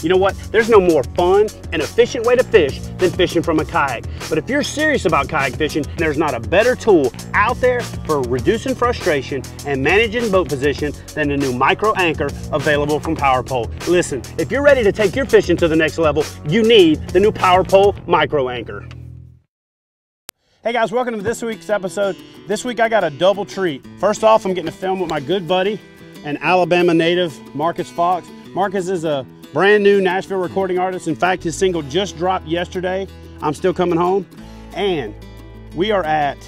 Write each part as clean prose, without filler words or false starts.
You know what? There's no more fun and efficient way to fish than fishing from a kayak. But if you're serious about kayak fishing, there's not a better tool out there for reducing frustration and managing boat position than the new micro anchor available from PowerPole. Listen, if you're ready to take your fishing to the next level, you need the new PowerPole micro anchor. Hey guys, welcome to this week's episode. This week I got a double treat. First off, I'm getting to film with my good buddy and Alabama native, Markus Fox. Markus is a brand new Nashville recording artist. In fact, his single just dropped yesterday, I'm Still Coming Home. And we are at,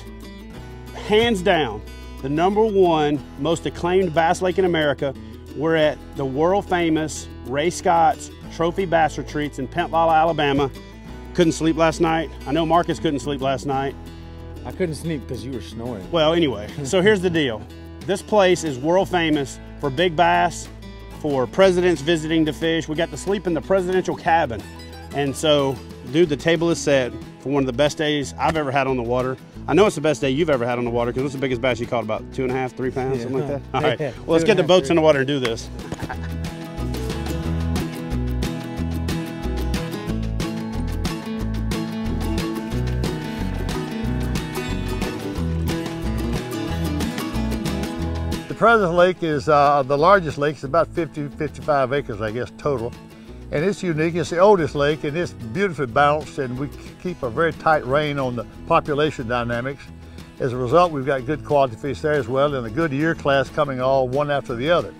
hands down, the #1 most acclaimed bass lake in America. We're at the world famous Ray Scott's Trophy Bass Retreats in Pensacola, Alabama. Couldn't sleep last night. I know Markus couldn't sleep last night. I couldn't sleep because you were snoring. Well, anyway, so here's the deal. This place is world famous for big bass, for presidents visiting to fish. We got to sleep in the presidential cabin. And so, dude, the table is set for one of the best days I've ever had on the water. I know it's the best day you've ever had on the water because what's the biggest bass you caught? About 2.5, 3 pounds, something like that? All right, well, let's get the boats in the water and do this. The President Lake is the largest lake. It's about 55 acres, I guess, total. And it's unique. It's the oldest lake, and it's beautifully balanced, and we keep a very tight rein on the population dynamics. As a result, we've got good quality fish there as well, and a good year class coming all one after the other.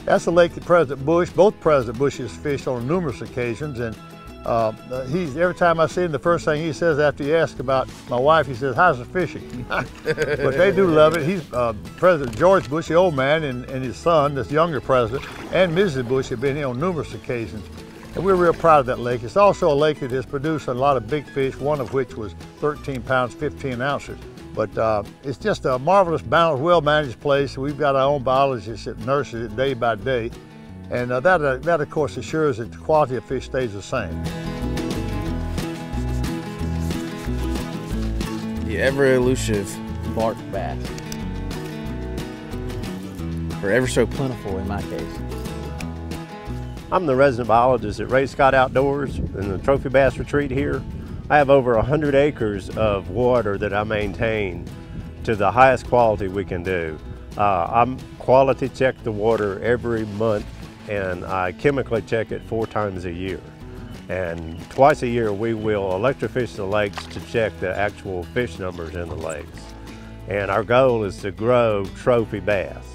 That's the lake that President Bush, both President Bushes fished on numerous occasions, and every time I see him, the first thing he says after he asks about my wife, he says, "How's the fishing?" But they do love it. He's President George Bush, the old man, and his son, this younger president, and Mrs. Bush have been here on numerous occasions. And we're real proud of that lake. It's also a lake that has produced a lot of big fish, one of which was 13 pounds, 15 ounces. But it's just a marvelous, balanced, well-managed place. We've got our own biologist that nurses it day by day. And that of course assures that the quality of fish stays the same. The ever elusive bark bass. Or ever so plentiful in my case. I'm the resident biologist at Ray Scott Outdoors in the Trophy Bass Retreat here. I have over 100 acres of water that I maintain to the highest quality we can do. I'm quality check the water every month, and I chemically check it 4 times a year. And twice a year we will electrofish the lakes to check the actual fish numbers in the lakes. And our goal is to grow trophy bass.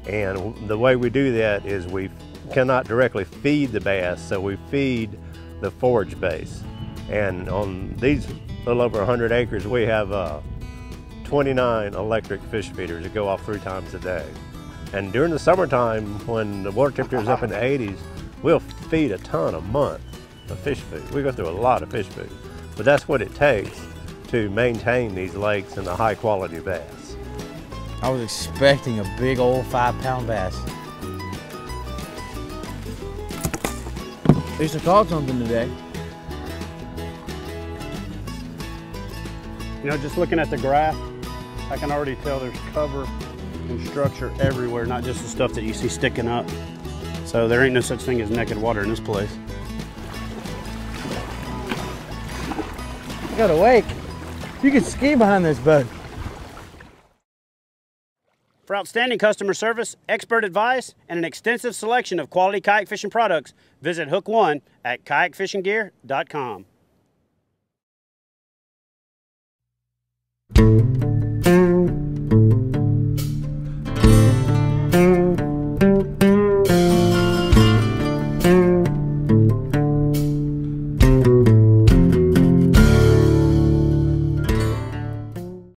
And the way we do that is we cannot directly feed the bass, so we feed the forage base. And on these little over 100 acres, we have 29 electric fish feeders that go off 3 times a day. And during the summertime, when the water temperature is up in the 80s, we'll feed a ton a month of fish food. We go through a lot of fish food, but that's what it takes to maintain these lakes and the high quality bass. I was expecting a big old 5-pound bass. At least I caught something today. You know, just looking at the graph, I can already tell there's cover and structure everywhere, not just the stuff that you see sticking up. So there ain't no such thing as naked water in this place. I got a wake. You can ski behind this boat. For outstanding customer service, expert advice, and an extensive selection of quality kayak fishing products, visit Hook One at kayakfishinggear.com.